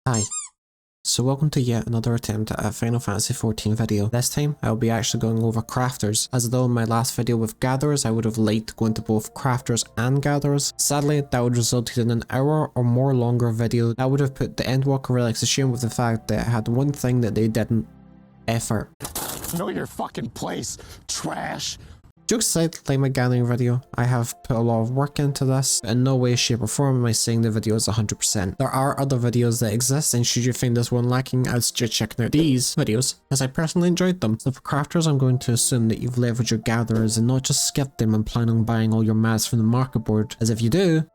Hi. So welcome to yet another attempt at a Final Fantasy XIV video. This time I will be actually going over crafters, as though in my last video with gatherers I would have liked to go into both crafters and gatherers. Sadly that would result in an hour or more longer video that would have put the Endwalker relics to shame with the fact that it had one thing that they didn't: effort. Know your fucking place, trash. Jokes aside, like my gathering video, I have put a lot of work into this. In no way, shape or form am I saying the video is 100%. There are other videos that exist, and should you find this one lacking, I'd suggest checking out these videos, as I personally enjoyed them. So for crafters, I'm going to assume that you've leveled your gatherers and not just skipped them and plan on buying all your mats from the market board, as if you do,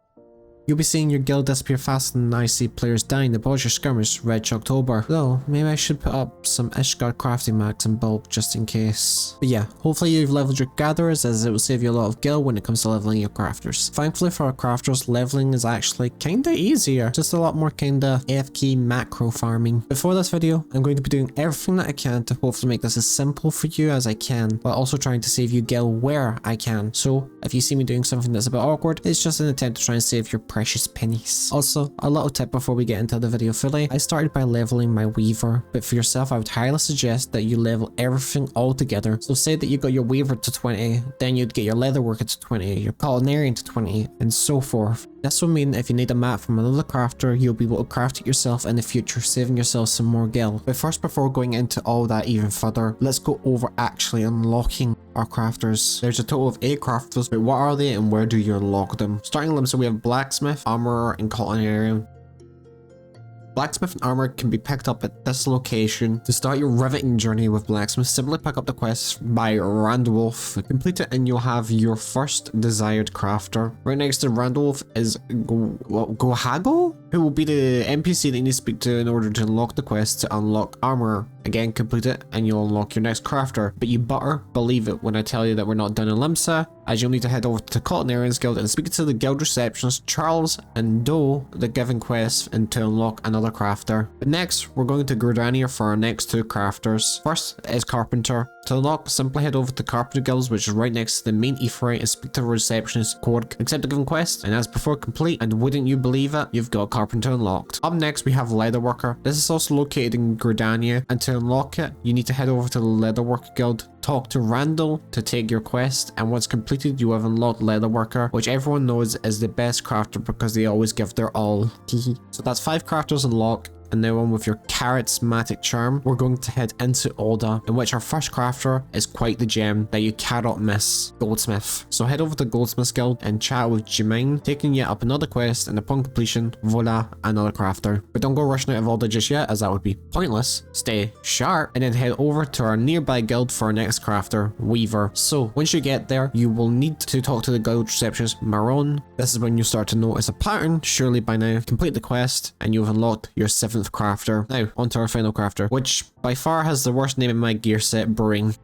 you'll be seeing your guild disappear faster than I see players dying to pause your skirmish Red October. Though, maybe I should put up some Ishgard crafting max in bulk just in case. But yeah, hopefully you've leveled your gatherers, as it will save you a lot of gil when it comes to leveling your crafters. Thankfully for our crafters, leveling is actually kinda easier, just a lot more kinda AFK macro farming. Before this video, I'm going to be doing everything that I can to hopefully make this as simple for you as I can, while also trying to save you gil where I can. So if you see me doing something that's a bit awkward, it's just an attempt to try and save your precious pennies. Also, a little tip before we get into the video fully, I started by leveling my weaver, but for yourself I would highly suggest that you level everything all together. So say that you got your weaver to 20, then you'd get your leatherworker to 20, your culinarian to 20, and so forth. This will mean if you need a mat from another crafter, you'll be able to craft it yourself in the future, saving yourself some more gil. But first, before going into all that even further, let's go over actually unlocking our crafters. There's a total of 8 crafters, but what are they and where do you unlock them? Starting them, so we have blacksmith, armorer, and culinarian. Blacksmith and armor can be picked up at this location. To start your riveting journey with blacksmith, simply pick up the quest by Randwolf. Complete it and you'll have your first desired crafter. Right next to Randwolf is Gohago, who will be the NPC that you need to speak to in order to unlock the quest to unlock armor. Again, complete it and you'll unlock your next crafter. But you better believe it when I tell you that we're not done in Limsa, as you'll need to head over to Culinarian's Guild and speak to the guild receptionist Charles and do the given quest and to unlock another crafter. But next, we're going to Gridania for our next 2 crafters. First is Carpenter. To unlock, simply head over to Carpenter Guilds, which is right next to the main Aetheryte, and speak to the receptionist Korg. Accept the given quest, and as before, complete, and wouldn't you believe it, you've got Carpenter unlocked. Up next, we have Leatherworker. This is also located in Gridania, and to unlock it, you need to head over to the Leatherworker Guild, talk to Randall to take your quest, and once completed, you have unlocked Leatherworker, which everyone knows is the best crafter because they always give their all. So that's 5 crafters unlocked. And now on with your charismatic charm, we're going to head into Alda, in which our first crafter is quite the gem that you cannot miss, Goldsmith. So head over to Goldsmith's Guild and chat with Jemine, taking you up another quest, and upon completion, voila, another crafter. But don't go rushing out of Alda just yet, as that would be pointless. Stay sharp, and then head over to our nearby guild for our next crafter, Weaver. So once you get there, you will need to talk to the guild receptionist, Maron. This is when you start to notice a pattern. Surely by now, complete the quest, and you've unlocked your 7th crafter. Now, onto our final crafter, which by far has the worst name in my gear set, Brewing.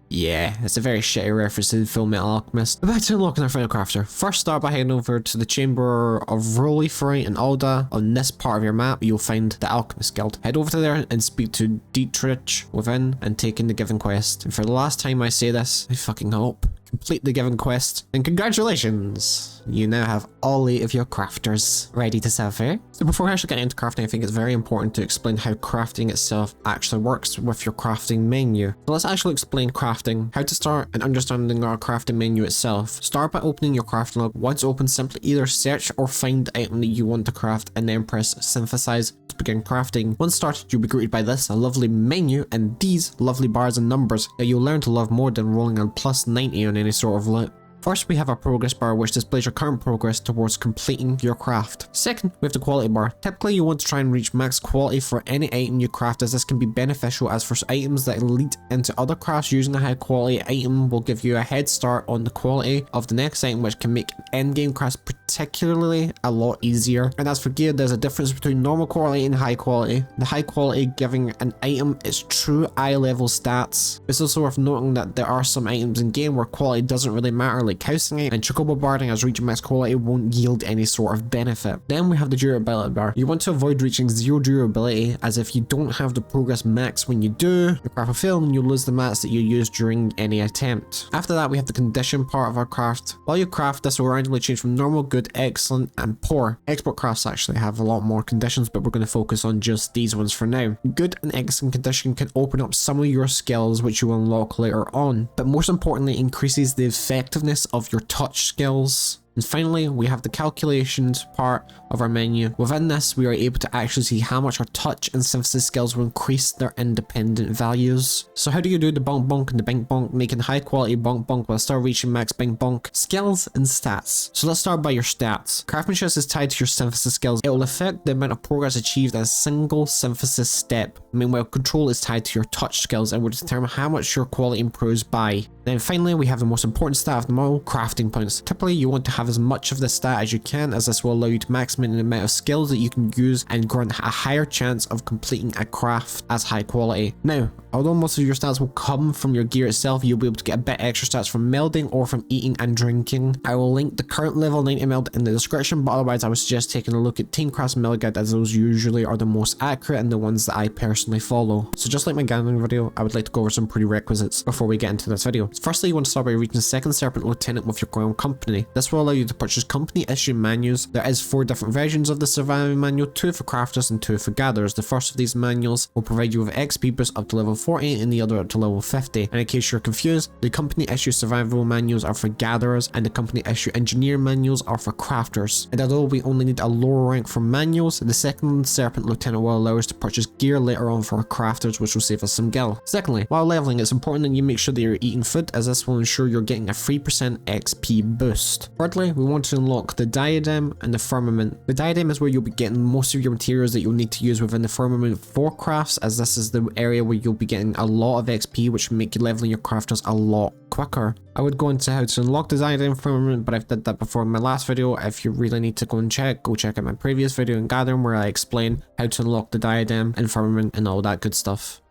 Yeah, it's a very shitty reference to the Full Metal Alchemist. But back to unlocking our final crafter. First, start by heading over to the Chamber of Rolifrite in Alda. On this part of your map, you'll find the Alchemist Guild. Head over to there and speak to Dietrich within and take in the given quest. And for the last time I say this, I fucking hope. Complete the given quest, and congratulations! You now have all 8 of your crafters ready to sell for. So before I actually get into crafting, I think it's very important to explain how crafting itself actually works with your crafting menu. So let's actually explain crafting, how to start, and understanding our crafting menu itself. Start by opening your crafting log. Once open, simply either search or find the item that you want to craft, and then press synthesize to begin crafting. Once started, you'll be greeted by this, a lovely menu, and these lovely bars and numbers that you'll learn to love more than rolling a plus 90 on any sort of loot. First, we have our progress bar, which displays your current progress towards completing your craft. Second, we have the quality bar. Typically, you want to try and reach max quality for any item you craft, as this can be beneficial, as for items that lead into other crafts, using a high quality item will give you a head start on the quality of the next item, which can make endgame crafts particularly a lot easier. And as for gear, there's a difference between normal quality and high quality. The high quality giving an item its true eye level stats. It's also worth noting that there are some items in game where quality doesn't really matter, like housing and chocobo barding, as reaching max quality won't yield any sort of benefit. Then we have the durability bar. You want to avoid reaching 0 durability, as if you don't have the progress max when you do, your craft will fail and you'll lose the mats that you use during any attempt. After that, we have the condition part of our craft. While you craft, this will randomly change from normal, good, good, excellent, and poor. Export crafts actually have a lot more conditions, but we're going to focus on just these ones for now. Good and excellent condition can open up some of your skills which you will unlock later on, but most importantly increases the effectiveness of your touch skills. And finally, we have the calculations part of our menu. Within this, we are able to actually see how much our touch and synthesis skills will increase their independent values. So how do you do the bonk bonk and the bink bonk, making high quality bonk bonk while still reaching max bink bonk? Skills and stats. So let's start by your stats. Craftsmanship is tied to your synthesis skills. It will affect the amount of progress achieved in a single synthesis step. Meanwhile, control is tied to your touch skills and will determine how much your quality improves by. Then finally, we have the most important stat of them all, crafting points. Typically, you want to have as much of this stat as you can, as this will allow you to maximize the amount of skills that you can use and grant a higher chance of completing a craft as high quality. Now, although most of your stats will come from your gear itself, you'll be able to get a bit extra stats from melding or from eating and drinking. I will link the current level 90 meld in the description, but otherwise I would suggest taking a look at TeamCraft's meld guide, as those usually are the most accurate and the ones that I personally follow. So just like my gambling video, I would like to go over some prerequisites before we get into this video. Firstly, you want to start by reaching second Serpent Lieutenant with your ground company. This will allow you to purchase company issue manuals. There is 4 different versions of the survival manual, 2 for crafters and 2 for gatherers. The first of these manuals will provide you with XP boost up to level 40 and the other up to level 50. And in case you're confused, the company issue survival manuals are for gatherers and the company issue engineer manuals are for crafters. And although we only need a lower rank for manuals, the second Serpent Lieutenant will allow us to purchase gear later on for our crafters, which will save us some gil. Secondly, while leveling, it's important that you make sure that you're eating food, as this will ensure you're getting a 3% XP boost. Thirdly, we want to unlock the diadem and the firmament. The diadem is where you'll be getting most of your materials that you'll need to use within the firmament for crafts, as this is the area where you'll be getting a lot of XP, which will make you leveling your crafters a lot quicker. I would go into how to unlock the diadem firmament, but I've did that before in my last video. If you really need to go and check, go check out my previous video in gathering where I explain how to unlock the diadem and firmament and all that good stuff.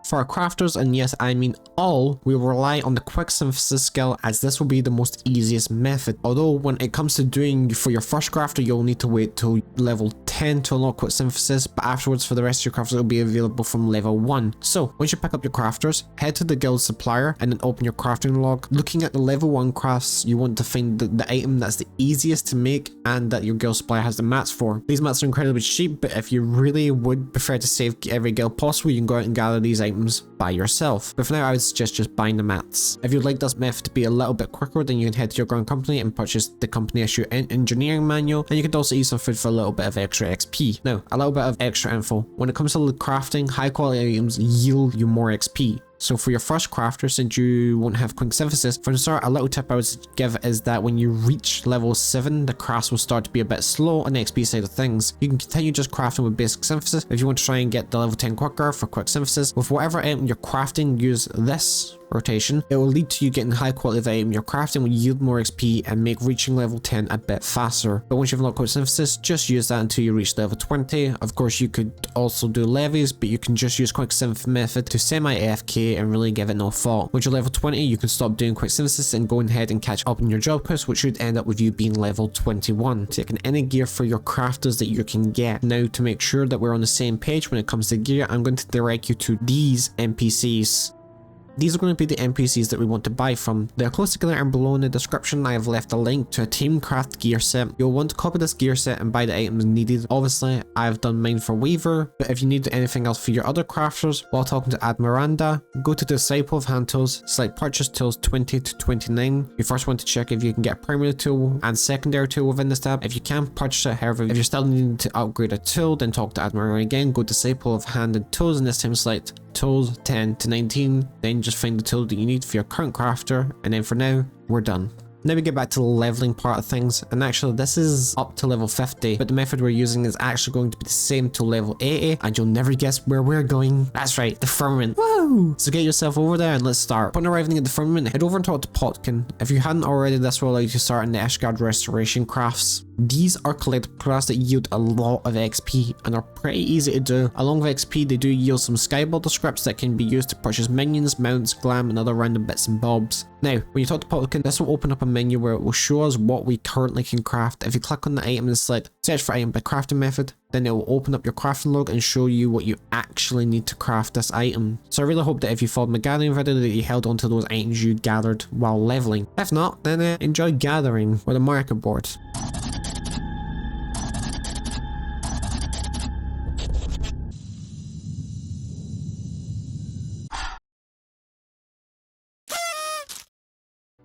For our crafters, and yes I mean all, we will rely on the quick synthesis skill, as this will be the most easiest method. Although when it comes to doing for your first crafter, you'll need to wait till level 10 to unlock quick synthesis, but afterwards for the rest of your crafters it will be available from level 1. So once you pick up your crafters, head to the guild supplier and then open your crafting log. Looking at the level 1 crafts, you want to find the item that's the easiest to make and that your guild supplier has the mats for. These mats are incredibly cheap, but if you really would prefer to save every guild possible, you can go out and gather these items by yourself. But for now, I would suggest just buying the mats. If you'd like this method to be a little bit quicker, then you can head to your ground company and purchase the company issue engineering manual, and you could also eat some food for a little bit of extra XP. Now, a little bit of extra info. When it comes to crafting, high quality items yield you more XP. So for your first crafter, since you won't have quick synthesis, from the start, a little tip I would give is that when you reach level 7, the crafts will start to be a bit slow on the XP side of things. You can continue just crafting with basic synthesis. If you want to try and get the level 10 quicker for quick synthesis, with whatever item you're crafting, use this rotation. It will lead to you getting high quality of item you're crafting, will yield more XP and make reaching level 10 a bit faster. But once you've unlocked quick synthesis, just use that until you reach level 20. Of course, you could also do levies, but you can just use quick synth method to semi-AFK and really give it no thought. Once you're level 20, you can stop doing quick synthesis and go ahead and catch up in your job quest, which should end up with you being level 21. Taking any gear for your crafters that you can get. Now, to make sure that we're on the same page when it comes to gear, I'm going to direct you to these NPCs. These are going to be the NPCs that we want to buy from. They are close together, and below in the description I have left a link to a TeamCraft gear set. You'll want to copy this gear set and buy the items needed. Obviously, I've done mine for Weaver, but if you need anything else for your other crafters, while talking to Admiranda, go to Disciple of Hand Tools, select Purchase Tools 20 to 29. You first want to check if you can get a primary tool and secondary tool within this tab. If you can, purchase it. However, if you're still needing to upgrade a tool, then talk to Admiranda again. Go Disciple of Handed Tools, and this time select Tools 10 to 19, then just find the tool that you need for your current crafter, and then for now, we're done. Now we get back to the leveling part of things, and actually this is up to level 50, but the method we're using is actually going to be the same to level 80, and you'll never guess where we're going. That's right, the firmament. Woo! So get yourself over there and let's start. Upon arriving at the firmament, head over and talk to Potkin. If you hadn't already, this will allow you to start in the Ishgard restoration crafts. These are collected crafts that yield a lot of XP and are pretty easy to do. Along with XP, they do yield some skyboulder scripts that can be used to purchase minions, mounts, glam, and other random bits and bobs. Now, when you talk to Publican, this will open up a menu where it will show us what we currently can craft. If you click on the item and select search for item by crafting method, then it will open up your crafting log and show you what you actually need to craft this item. So I really hope that if you followed my gathering video that you held onto those items you gathered while leveling. If not, then enjoy gathering with a marker board.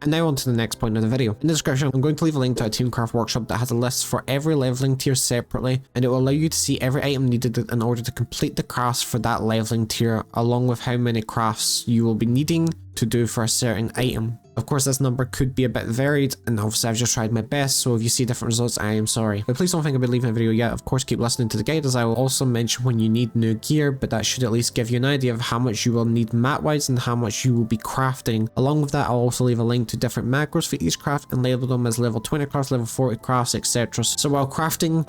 And now on to the next point of the video. In the description, I'm going to leave a link to a TeamCraft workshop that has a list for every leveling tier separately, and it will allow you to see every item needed in order to complete the crafts for that leveling tier, along with how many crafts you will be needing to do for a certain item. Of course, this number could be a bit varied, and obviously I've just tried my best, so if you see different results, I am sorry. But please don't think about leaving a video yet. Of course, keep listening to the guide, as I will also mention when you need new gear, but that should at least give you an idea of how much you will need map-wise and how much you will be crafting. Along with that, I'll also leave a link to different macros for each craft and label them as level 20 crafts, level 40 crafts, etc. So while crafting,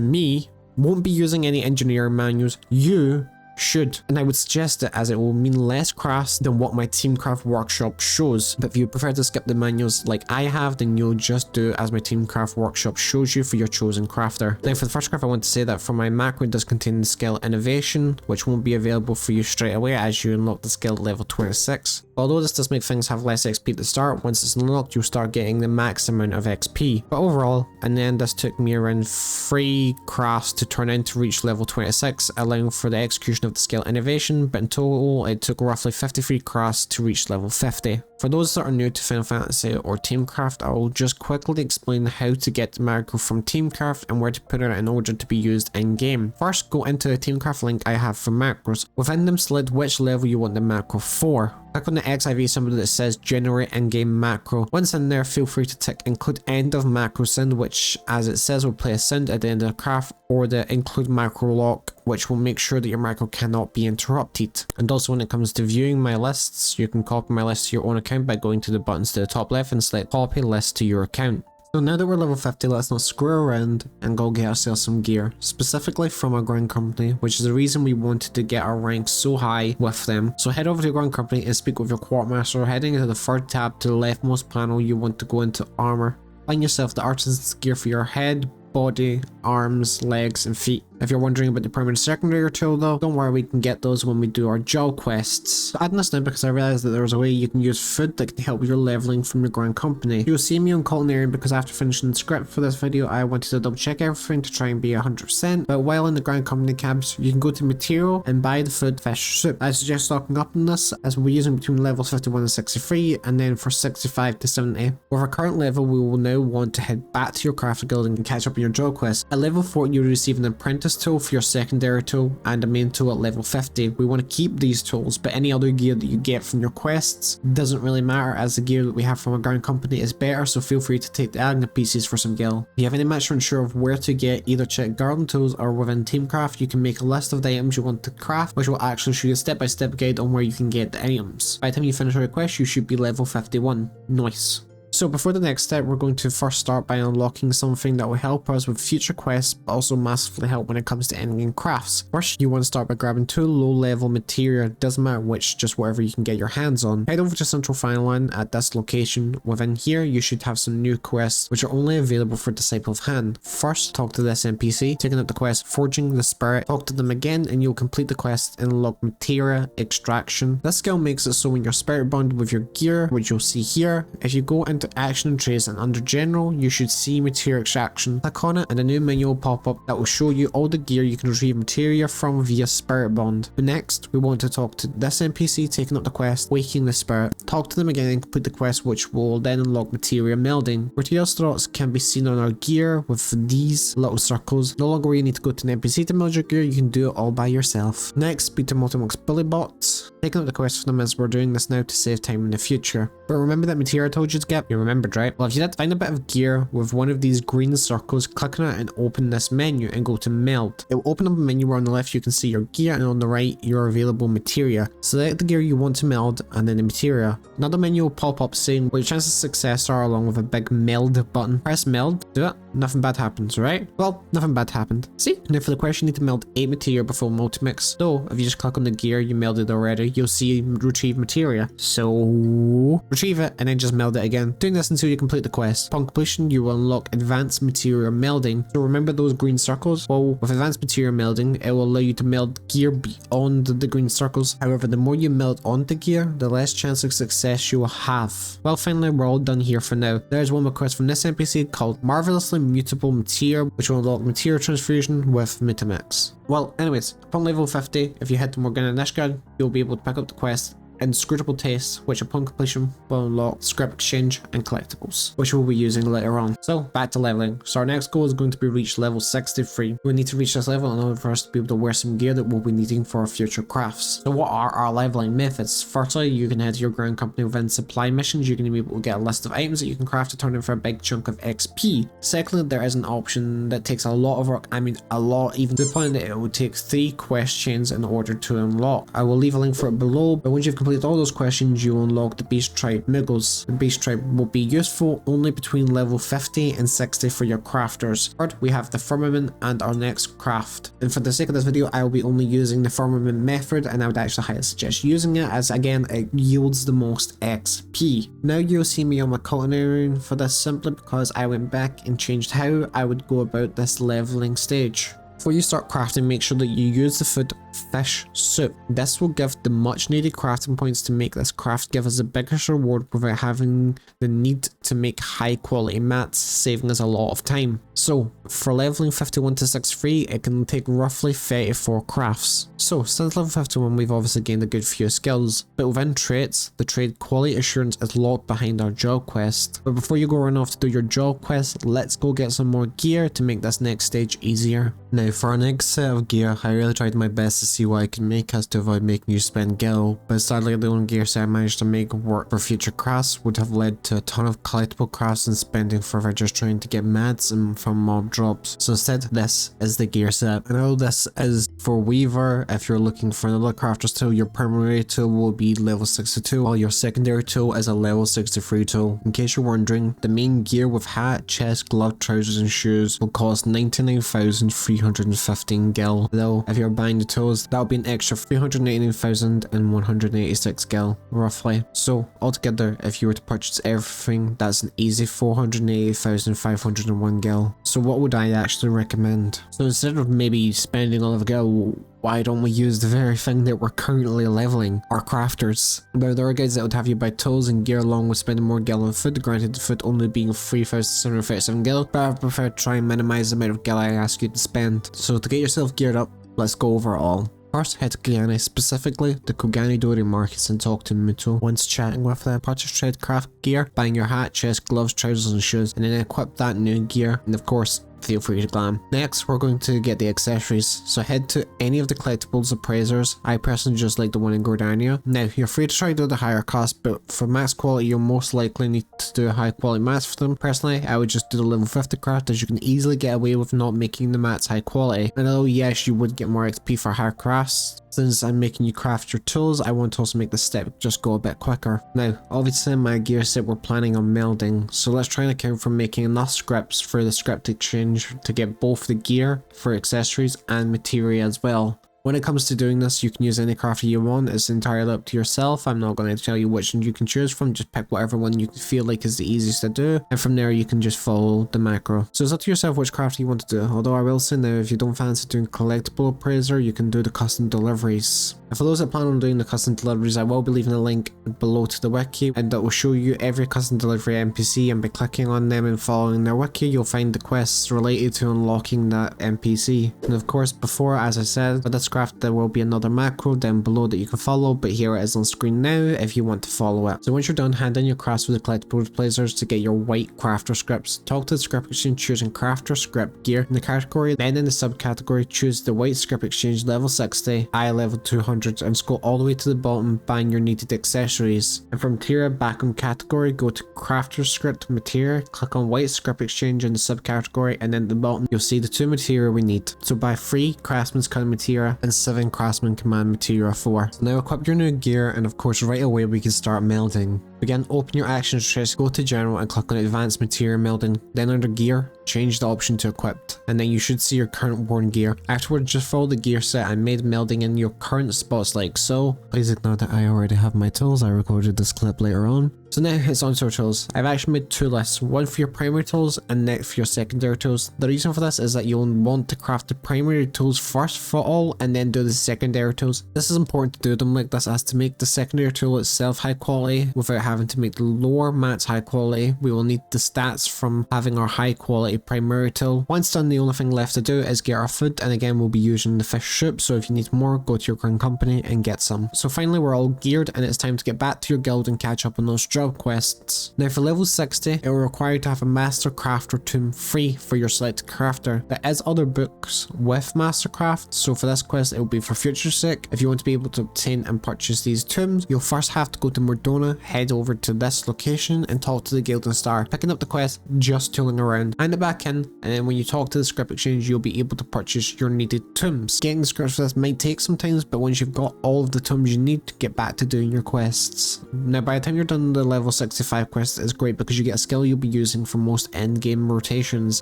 me, won't be using any engineering manuals. You should, and I would suggest it, as it will mean less crafts than what my TeamCraft workshop shows. But if you prefer to skip the manuals like I have, then you'll just do as my TeamCraft workshop shows you for your chosen crafter. Now for the first craft, I want to say that for my macro, it does contain the skill innovation, which won't be available for you straight away as you unlock the skill at level 26. Although this does make things have less XP at the start, once it's unlocked you'll start getting the max amount of XP. But overall, in the end, this took me around 3 crafts to turn in to reach level 26, allowing for the execution of the skill innovation, but in total it took roughly 53 crafts to reach level 50. For those that are new to Final Fantasy or TeamCraft, I will just quickly explain how to get the macro from TeamCraft and where to put it in order to be used in game. First, go into the TeamCraft link I have for macros. Within them, select which level you want the macro for. Click on the XIV symbol that says generate in-game macro. Once in there, feel free to tick include end of macro sound, which as it says will play a sound at the end of the craft, or the include macro lock, which will make sure that your macro cannot be interrupted. And also when it comes to viewing my lists, you can copy my list to your own account by going to the buttons to the top left and select copy list to your account. So now that we're level 50, let's not screw around and go get ourselves some gear, specifically from our ground company, which is the reason we wanted to get our rank so high with them. So head over to your ground company and speak with your quartermaster. Heading into the third tab to the leftmost panel, you want to go into armor. Find yourself the artisan's gear for your head, body, arms, legs, and feet. If you're wondering about the primary and secondary tool though, don't worry, we can get those when we do our job quests. So adding this now because I realized that there was a way you can use food that can help with your leveling from your ground company. You'll see me on culinary because after finishing the script for this video, I wanted to double check everything to try and be 100%. But while in the ground company tabs, you can go to material and buy the food fish soup. I suggest stocking up on this as we're using between levels 51 and 63, and then for 65 to 70. With our current level, we will now want to head back to your crafter guild and catch up on your job quest. At level 40, you'll receive an apprentice tool for your secondary tool and a main tool at level 50. We want to keep these tools, but any other gear that you get from your quests doesn't really matter, as the gear that we have from our ground company is better, so feel free to take the adding pieces for some gil. If you have any match or unsure of where to get, either check garden tools or within TeamCraft, you can make a list of the items you want to craft, which will actually show you a step-by-step guide on where you can get the items. By the time you finish your quest, you should be level 51. Nice. So before the next step, we're going to first start by unlocking something that will help us with future quests, but also massively help when it comes to endgame crafts. First, you want to start by grabbing 2 low-level materia, doesn't matter which, just whatever you can get your hands on. Head over to Central Final Line at this location. Within here, you should have some new quests, which are only available for Disciple of Hand. First, talk to this NPC, taking up the quest Forging the Spirit. Talk to them again, and you'll complete the quest and unlock Matera Extraction. This skill makes it so when you're spirit bonded with your gear, which you'll see here, if you go into action and trades and under general, you should see Materia Extraction. Click on it and a new menu will pop up that will show you all the gear you can retrieve materia from via Spirit Bond. But next, we want to talk to this NPC taking up the quest Waking the Spirit. Talk to them again and complete the quest, which will then unlock Materia Melding. Materia slots can be seen on our gear with these little circles. No longer will you need to go to an NPC to meld your gear, you can do it all by yourself. Next, speak to Multimux Bullybot. taking up the quest for them as we're doing this now to save time in the future. But remember that Matera told you to get? You remembered, right? Well, if you did find a bit of gear with one of these green circles, click on it and open this menu and go to Meld. It will open up a menu where on the left you can see your gear and on the right your available materia. Select the gear you want to meld and then the materia. Another menu will pop up saying what your chances of success are along with a big meld button. Press meld, do it, nothing bad happens, right? Well, nothing bad happened. See? Now for the quest you need to meld 8 materia before multi-mix. So if you just click on the gear you melded already, you'll see retrieve materia. So retrieve it and then just meld it again. Doing this until you complete the quest. Upon completion you will unlock advanced materia melding. So remember those green circles? Well, with advanced materia melding it will allow you to meld gear beyond the green circles. However, the more you meld onto gear, the less chance of success you will have. Well, finally we're all done here for now. There's one request from this NPC called Marvelously Mutable Materia, which will unlock materia transfusion with Metamix. Well, anyways, upon level 50, if you head to Morgana Nishgard, you'll be able to pick up the quest Inscrutable Taste, which upon completion will unlock Scrip Exchange and Collectibles, which we'll be using later on. So back to leveling. So our next goal is going to be reach level 63. We need to reach this level in order for us to be able to wear some gear that we'll be needing for our future crafts. So what are our leveling methods? Firstly, you can head to your ground company within supply missions. You're going to be able to get a list of items that you can craft to turn in for a big chunk of XP. Secondly, there is an option that takes a lot of work, I mean a lot, even to the point that it will take 3 quest chains in order to unlock. I will leave a link for it below, but once you've completed all those questions, you unlock the Beast Tribe Muggles. The Beast Tribe will be useful only between level 50 and 60 for your crafters. Third, we have the Firmament and our next craft. And for the sake of this video, I will be only using the Firmament method, and I would actually highly suggest using it as, again, it yields the most XP. Now you'll see me on my culinary for this simply because I went back and changed how I would go about this leveling stage. Before you start crafting, make sure that you use the food fish soup. This will give the much needed crafting points to make this craft give us the biggest reward without having the need to make high quality mats, saving us a lot of time. So for leveling 51 to 63, it can take roughly 34 crafts. So since level 51 we've obviously gained a good few skills, but within traits, the trait quality assurance is locked behind our job quest. But before you go run off to do your job quest, let's go get some more gear to make this next stage easier. Now for our next set of gear, I really tried my best to see what I can make as to avoid making you spend gil, but sadly the only gear set I managed to make work for future crafts would have led to a ton of collectible crafts and spending forever just trying to get mats and from mob drops. So instead, this is the gear set. I know this is for Weaver. If you're looking for another crafter's tool, your primary tool will be level 62, while your secondary tool is a level 63 tool. In case you're wondering, the main gear with hat, chest, glove, trousers and shoes will cost 99,315 gil, though if you're buying the tools, that'll be an extra 389,186 gil, roughly. So altogether, if you were to purchase everything, that's an easy 488,501 gil. So what would I actually recommend? So instead of maybe spending all of the gil, why don't we use the very thing that we're currently leveling, our crafters? Now there are guides that would have you buy tools and gear along with spending more gil on food, granted the food only being 3,737 gil, but I prefer to try and minimize the amount of gil I ask you to spend. So to get yourself geared up, let's go over it all. First, head to Kogani, specifically the Kogani Dori markets, and talk to Muto. Once chatting with them, purchase trade craft gear, buying your hat, chest, gloves, trousers and shoes, and then equip that new gear, and of course, feel free to glam. Next, we're going to get the accessories, so head to any of the collectibles appraisers. I personally just like the one in Gordania. Now, you're free to try to do the higher cost, but for max quality, you'll most likely need to do a high quality mats for them. Personally, I would just do the level 50 craft, as you can easily get away with not making the mats high quality. And although yes, you would get more XP for higher crafts, since I'm making you craft your tools, I want to also make the step just go a bit quicker. Now, obviously in my gear set we're planning on melding, so let's try and account for making enough scripts for the script exchange to get both the gear for accessories and materia as well. When it comes to doing this, you can use any crafter you want. It's entirely up to yourself. I'm not going to tell you which one you can choose from. Just pick whatever one you feel like is the easiest to do. And from there, you can just follow the macro. So it's up to yourself which crafter you want to do. Although I will say now, if you don't fancy doing collectible appraiser, you can do the custom deliveries. And for those that plan on doing the custom deliveries, I will be leaving a link below to the wiki, and that will show you every custom delivery NPC, and by clicking on them and following their wiki, you'll find the quests related to unlocking that NPC. And of course, before, as I said, with this TeamCraft, there will be another macro down below that you can follow, but here it is on screen now if you want to follow it. So once you're done, hand in your crafts with the collectibles blazers to get your white crafter scripts. Talk to the Scrip exchange choosing crafter script gear in the category, then in the subcategory choose the white Scrip exchange level 60, I level 200, and scroll all the way to the bottom buying your needed accessories. And from Matera back on category, go to crafter script Matera, click on white Scrip exchange in the subcategory, and then at the bottom you'll see the 2 Matera we need. So buy 3 craftsman's command Matera and 7 craftsman command Matera 4. So now equip your new gear, and of course right away we can start melding. Again, open your actions chest, go to general and click on advanced material melding, then under gear, change the option to equipped, and then you should see your current worn gear. Afterwards, just follow the gear set and made melding in your current spots like so. Please ignore that I already have my tools, I recorded this clip later on. So now it's onto our tools. I've actually made 2 lists, one for your primary tools and next for your secondary tools. The reason for this is that you'll want to craft the primary tools first for all and then do the secondary tools. This is important to do them like this as to make the secondary tool itself high quality without having to make the lower mats high quality. We will need the stats from having our high quality primary tool. Once done, the only thing left to do is get our food, and again we'll be using the fish soup, so if you need more, go to your current company and get some. So finally we're all geared and it's time to get back to your guild and catch up on those job quests. Now for level 60, it will require you to have a master crafter tomb free for your selected crafter. There is other books with mastercraft, so for this quest it will be for future's sake. If you want to be able to obtain and purchase these tombs, you'll first have to go to Mordona, head over to this location and talk to the guild and start picking up the quest, just tooling around. Hand it back in, and then when you talk to the Scrip exchange you'll be able to purchase your needed tombs. Getting the scripts for this might take some time, but once you've got all of the tombs you need, get back to doing your quests. Now by the time you're done the level 65 quest, it's great because you get a skill you'll be using for most end game rotations.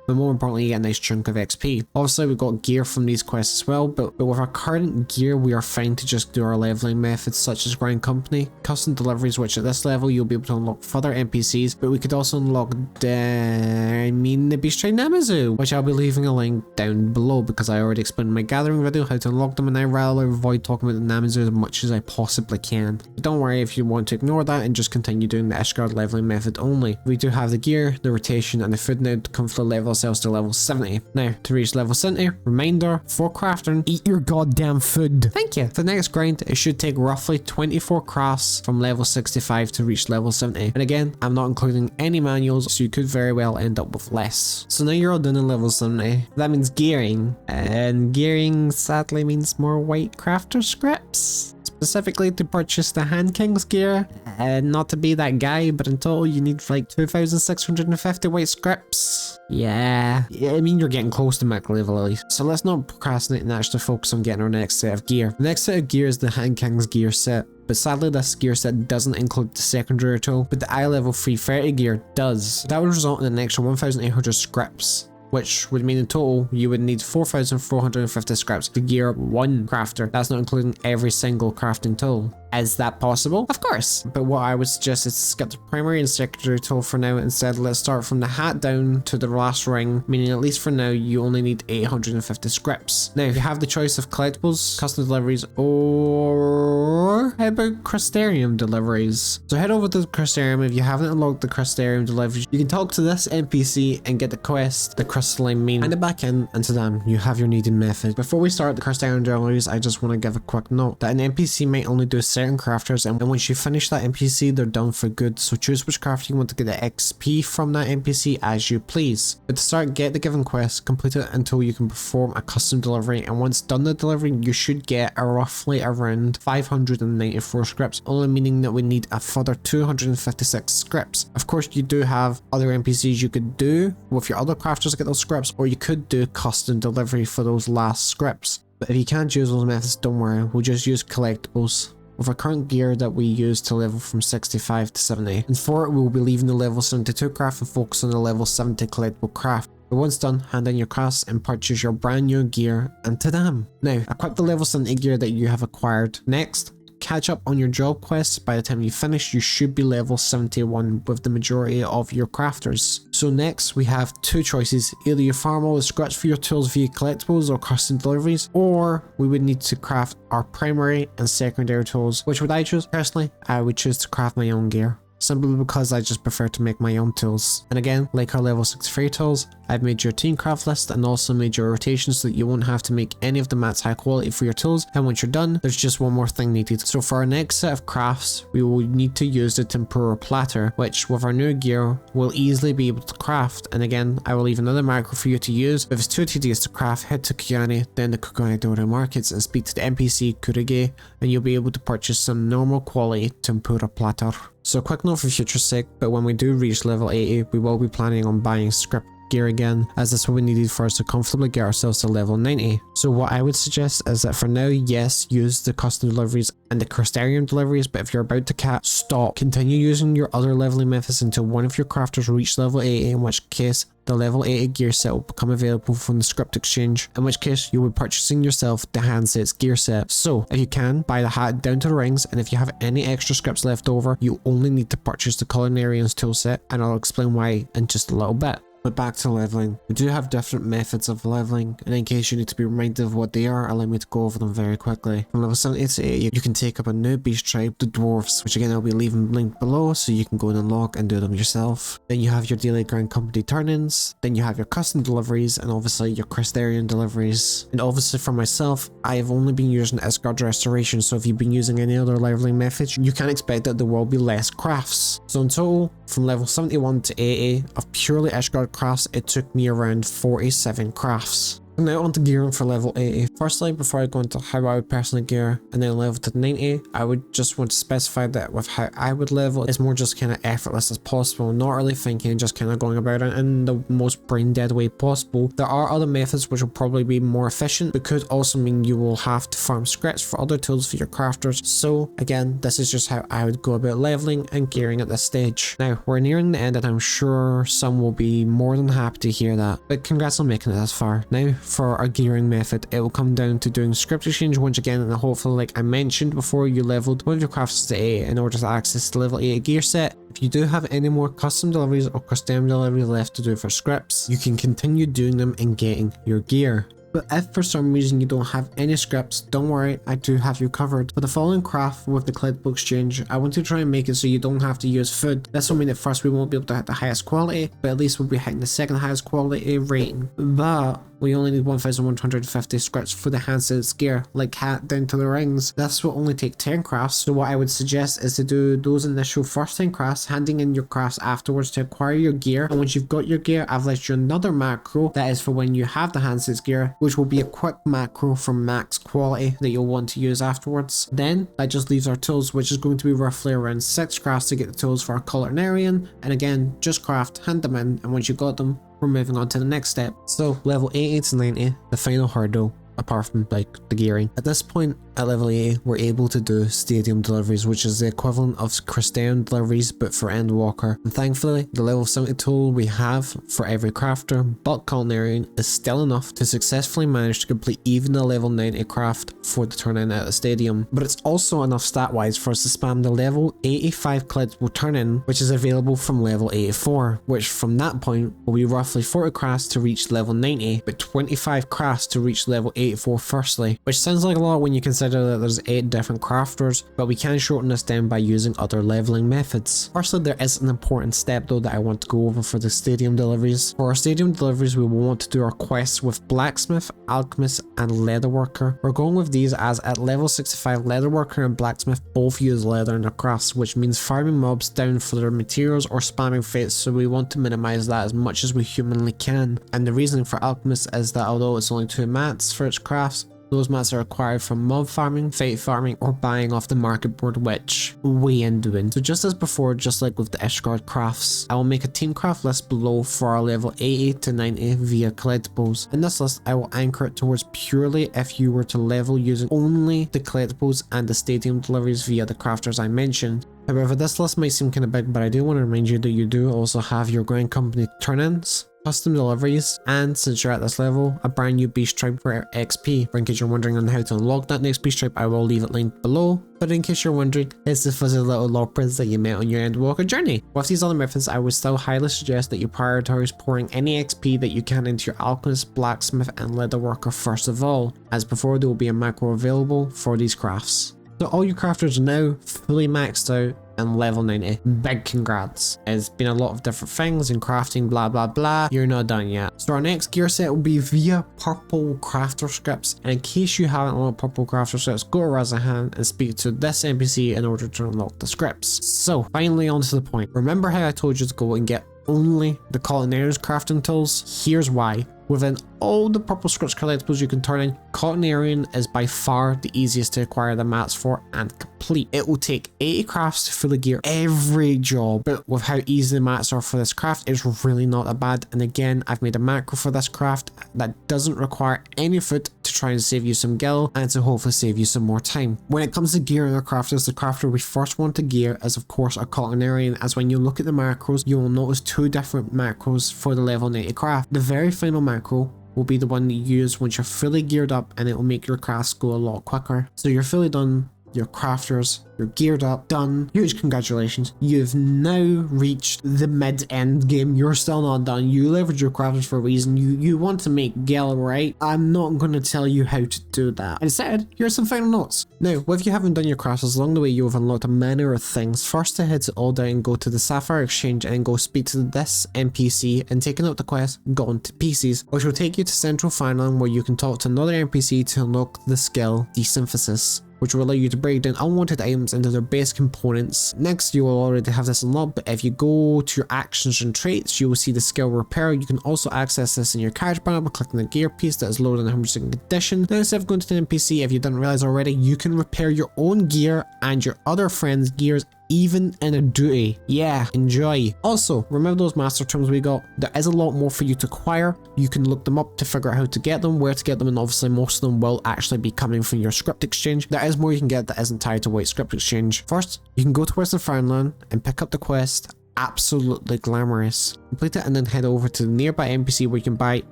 But more importantly, you get a nice chunk of XP. Obviously, we've got gear from these quests as well, but with our current gear, we are fine to just do our leveling methods such as Grind Company, Custom Deliveries, which at this level you'll be able to unlock further NPCs, but we could also unlock the Beast Train Namazu, which I'll be leaving a link down below because I already explained in my gathering video how to unlock them, and I rather avoid talking about the Namazu as much as I possibly can. But don't worry if you want to ignore that and just continue doing the Ishgard leveling method only. We do have the gear, the rotation, and the food now to come for the level ourselves to level 70. Now, to reach level 70, reminder, for crafting, eat your goddamn food. Thank you. For the next grind, it should take roughly 24 crafts from level 65 to reach level 70. And again, I'm not including any manuals, so you could very well end up with less. So now you're all done in level 70. That means gearing. And gearing sadly means more white crafter scripts. Specifically to purchase the Hand King's gear, and not to be that guy, but in total you need like 2,650 white scripts. Yeah, I mean you're getting close to max level at least. So let's not procrastinate and actually focus on getting our next set of gear. The next set of gear is the Hand King's gear set. But sadly this gear set doesn't include the secondary tool, but the I level 330 gear does. That would result in an extra 1,800 scripts, which would mean in total you would need 4,450 scraps to gear up one crafter. That's not including every single crafting tool. Is that possible? Of course. But what I would suggest is skip the primary and secondary tool for now. Instead, let's start from the hat down to the last ring, meaning at least for now you only need 850 scripts. Now, if you have the choice of collectibles, custom deliveries, or how about Crysarium deliveries? So head over to the Crysarium. If you haven't unlocked the Crysarium deliveries, you can talk to this NPC and get the quest, the crystalline mean. Hand it back in, and to them, you have your needed method. Before we start the Crysarium deliveries, I just want to give a quick note that an NPC might only do certain crafters, and once you finish that NPC they're done for good, so choose which crafter you want to get the XP from that NPC as you please. But to start, get the given quest, complete it until you can perform a custom delivery, and once done the delivery you should get roughly around 594 scripts, only meaning that we need a further 256 scripts. Of course you do have other NPCs you could do with your other crafters to get those scripts, or you could do custom delivery for those last scripts. But if you can't use those methods, don't worry, we'll just use collectibles with our current gear that we use to level from 65 to 70. And for it, we'll be leaving the level 72 craft and focus on the level 70 collectible craft. But once done, hand in your crafts and purchase your brand new gear, and ta-dam! Now, equip the level 70 gear that you have acquired. Next, catch up on your job quests. By the time you finish, you should be level 71 with the majority of your crafters. So next, we have two choices. Either you farm all the scripts for your tools via collectibles or custom deliveries, or we would need to craft our primary and secondary tools. Which would I choose? Personally, I would choose to craft my own gear. simply because I just prefer to make my own tools. And again, like our level 63 tools, I've made your TeamCraft list and also made your rotations so that you won't have to make any of the mats high quality for your tools. And once you're done, there's just one more thing needed. So for our next set of crafts, we will need to use the Tempura platter, which with our new gear, will easily be able to craft. And again, I will leave another macro for you to use. If it's too tedious to craft, head to Kuyani, then the Kugane Dora markets and speak to the NPC Kurige, and you'll be able to purchase some normal quality Tempura platter. So a quick note for future's sake, but when we do reach level 80, we will be planning on buying Scrip gear again, as this will be needed for us to comfortably get ourselves to level 90. So what I would suggest is that for now, yes, use the custom deliveries and the Crysarium deliveries, but if you're about to cap, stop. Continue using your other leveling methods until one of your crafters reach level 80, in which case the level 80 gear set will become available from the Scrip exchange, in which case you will be purchasing yourself the handsets gear set. So if you can, buy the hat down to the rings, and if you have any extra scripts left over, you only need to purchase the Culinarian's toolset, and I'll explain why in just a little bit. But back to leveling. We do have different methods of leveling, and in case you need to be reminded of what they are, allow me to go over them very quickly. From level 70 to 80, you can take up a new beast tribe, the dwarves, which again I'll be leaving linked below so you can go and unlock and do them yourself. Then you have your daily grand company turn-ins, then you have your custom deliveries, and obviously your Crysarium deliveries. And obviously for myself, I have only been using Escort Restoration, so if you've been using any other leveling methods, you can expect that there will be less crafts. So in total, from level 71 to 80 of purely Escort crafts, it took me around 47 crafts. Now onto gearing for level 80. Firstly, before I go into how I would personally gear and then level to 90, I would just want to specify that with how I would level, it's more just kind of effortless as possible, not really thinking, just kind of going about it in the most brain dead way possible. There are other methods which will probably be more efficient, but could also mean you will have to farm scripts for other tools for your crafters. So again, this is just how I would go about leveling and gearing at this stage. Now, we're nearing the end and I'm sure some will be more than happy to hear that, but congrats on making it this far. Now, for our gearing method, it will come down to doing script exchange once again, and hopefully, like I mentioned before, you leveled one of your crafts to 80 in order to access the level 80 gear set. If you do have any more custom deliveries or custom deliveries left to do for scripts, you can continue doing them and getting your gear. But if for some reason you don't have any scripts, don't worry, I do have you covered. For the following craft with the collectible exchange, I want to try and make it so you don't have to use food. This will mean at first we won't be able to hit the highest quality, but at least we'll be hitting the second highest quality rating. But we only need 1150 scripts for the handsets gear, like hat down to the rings. This will only take 10 crafts, so what I would suggest is to do those initial first 10 crafts, handing in your crafts afterwards to acquire your gear. And once you've got your gear, I've left you another macro that is for when you have the handsets gear, which will be a quick macro for max quality that you'll want to use afterwards. Then that just leaves our tools, which is going to be roughly around 6 crafts to get the tools for our Culinarian. And again, just craft, hand them in, and once you got them, we're moving on to the next step. So level 80 to 90, the final hurdle, apart from like the gearing. At this point, at level 80, we're able to do stadium deliveries, which is the equivalent of Crysarium deliveries but for Endwalker. And thankfully, the level 70 tool we have for every crafter, but Culinarian, is still enough to successfully manage to complete even the level 90 craft for the turn-in at the stadium. But it's also enough stat-wise for us to spam the level 85 collectible turn-in, which is available from level 84, which from that point will be roughly 40 crafts to reach level 90, but 25 crafts to reach level 84 firstly, which sounds like a lot when you consider that there's 8 different crafters, but we can shorten this down by using other leveling methods. Firstly, there is an important step though that I want to go over for the stadium deliveries. For our stadium deliveries, we will want to do our quests with blacksmith, alchemist, and leatherworker. We're going with these as at level 65, leatherworker and blacksmith both use leather in their crafts, which means farming mobs down for their materials or spamming fates, so we want to minimize that as much as we humanly can. And the reasoning for alchemist is that although it's only 2 mats for its crafts, those mats are acquired from mob farming, fate farming, or buying off the market board, which we end doing. So just as before, just like with the Ishgard crafts, I will make a TeamCraft list below for our level 80 to 90 via collectibles. In this list, I will anchor it towards purely if you were to level using only the collectibles and the stadium deliveries via the crafters I mentioned. However, this list might seem kind of big, but I do want to remind you that you do also have your grand company turn-ins, custom deliveries, and since you're at this level, a brand new beast tribe for XP. In case you're wondering on how to unlock that next beast tribe, I will leave it linked below. But in case you're wondering, it's the fuzzy little law prince that you met on your Endwalker journey. With these other methods, I would still highly suggest that you prioritize pouring any XP that you can into your alchemist, blacksmith, and leatherworker first of all, as before there will be a macro available for these crafts. So all your crafters are now fully maxed out, and level 90. Big congrats. It's been a lot of different things and crafting, blah blah blah. You're not done yet. So our next gear set will be via purple crafter scripts, and in case you haven't unlocked purple crafter scripts, go to Razahan and speak to this NPC in order to unlock the scripts. So finally on to the point. Remember how I told you to go and get only the Culinarian's crafting tools? Here's why. Within all the purple scripts collectibles you can turn in, Culinarian is by far the easiest to acquire the mats for and complete. It will take 80 crafts to fully gear every job, but with how easy the mats are for this craft, it's really not that bad. And again, I've made a macro for this craft that doesn't require any food to try and save you some gil and to hopefully save you some more time. When it comes to gearing a crafters, the crafter we first want to gear is of course a Culinarian, as when you look at the macros, you will notice two different macros for the level 90 craft. The very final macro will be the one that you use once you're fully geared up, and it will make your crafts go a lot quicker. So you're fully done, your crafters, you're geared up, done. Huge congratulations. You've now reached the mid-end game. You're still not done. You leverage your crafters for a reason. You want to make gil, right? I'm not going to tell you how to do that. Instead, here's some final notes. Now, if you haven't done your crafters along the way, you have unlocked a manner of things. First, to head to Alda and go to the Sapphire Exchange and go speak to this NPC and taking out the quest Gone to Pieces, which will take you to Central Finland, where you can talk to another NPC to unlock the skill Desynthesis, which will allow you to break down unwanted items into their base components. Next, you will already have this unlocked, but if you go to your actions and traits, you will see the skill Repair. You can also access this in your character panel by clicking the gear piece that is loaded in 100% condition. Now, instead of going to the NPC, if you didn't realize already, you can repair your own gear and your other friends' gears, even in a duty. Yeah, enjoy. Also, remember those master terms we got? There is a lot more for you to acquire. You can look them up to figure out how to get them, where to get them, and obviously most of them will actually be coming from your script exchange. There is more you can get that isn't tied to White Script Exchange. First, you can go to Western Farmland and pick up the quest Absolutely Glamorous. Complete it and then head over to the nearby NPC where you can buy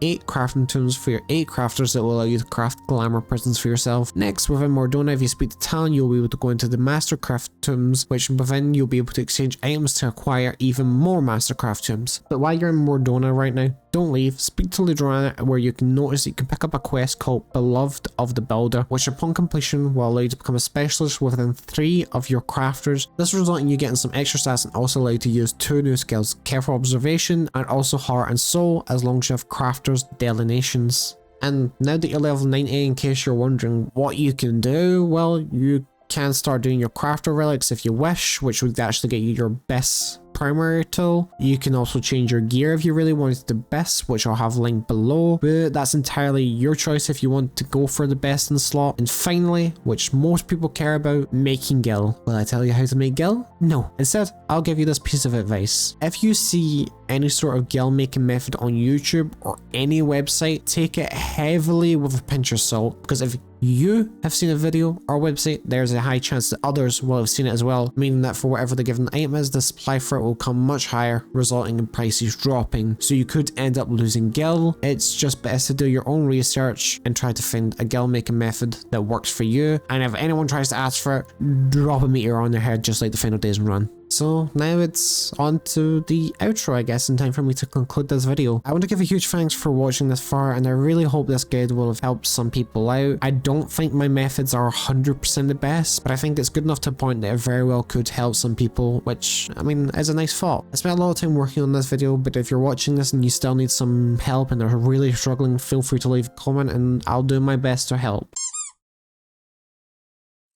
8 crafting tools for your 8 crafters that will allow you to craft glamour prisons for yourself. Next, within Mordona, if you speak to Talon, you'll be able to go into the Mastercraft tombs, which within you'll be able to exchange items to acquire even more Mastercraft tombs. But while you're in Mordona right now, don't leave. Speak to Ludrana, where you can notice that you can pick up a quest called Beloved of the Builder, which upon completion will allow you to become a specialist within 3 of your crafters. This will result in you getting some extra stats and also allow you to use 2 new skills, Careful Observation and also Heart and Soul, as long as you have Crafters Delineations. And now that you're level 90, in case you're wondering what you can do, well, you can start doing your crafter relics if you wish, which would actually get you your best primary tool. You can also change your gear if you really wanted the best, which I'll have linked below, but that's entirely your choice if you want to go for the best in the slot. And finally, which most people care about, making gil. Will I tell you how to make gil? No. Instead, I'll give you this piece of advice. If you see any sort of gil making method on YouTube or any website, take it heavily with a pinch of salt, because if you have seen a video or website, there's a high chance that others will have seen it as well, meaning that for whatever the given item is, the supply for it will come much higher, resulting in prices dropping. So you could end up losing gil. It's just best to do your own research and try to find a gil making method that works for you. And if anyone tries to ask for it, drop a meteor on their head, just like the Final Days run. So now it's on to the outro, I guess, in time for me to conclude this video. I want to give a huge thanks for watching this far, and I really hope this guide will have helped some people out. I don't think my methods are 100% the best, but I think it's good enough to a point that it very well could help some people, which, I mean, is a nice thought. I spent a lot of time working on this video, but if you're watching this and you still need some help and are really struggling, feel free to leave a comment and I'll do my best to help.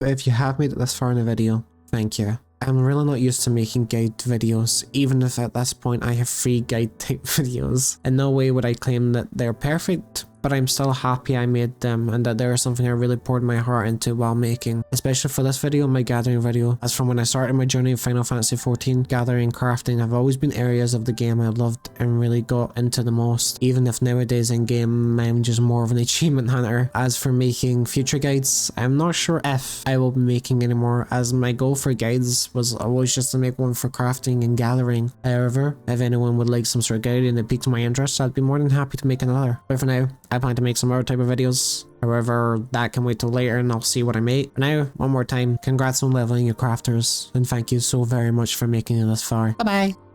But if you have made it this far in the video, thank you. I'm really not used to making guide videos, even if at this point I have free guide type videos. In no way would I claim that they're perfect, but I'm still happy I made them and that they are something I really poured my heart into while making, especially for this video, my gathering video. As from when I started my journey of Final Fantasy XIV, gathering and crafting have always been areas of the game I loved and really got into the most, even if nowadays in game I'm just more of an achievement hunter. As for making future guides, I'm not sure if I will be making anymore, as my goal for guides was always just to make one for crafting and gathering. However, if anyone would like some sort of guide and it piqued my interest, I'd be more than happy to make another. But for now, I plan to make some other type of videos. However, that can wait till later and I'll see what I make. For now, one more time, congrats on leveling your crafters, and thank you so very much for making it this far. Bye bye!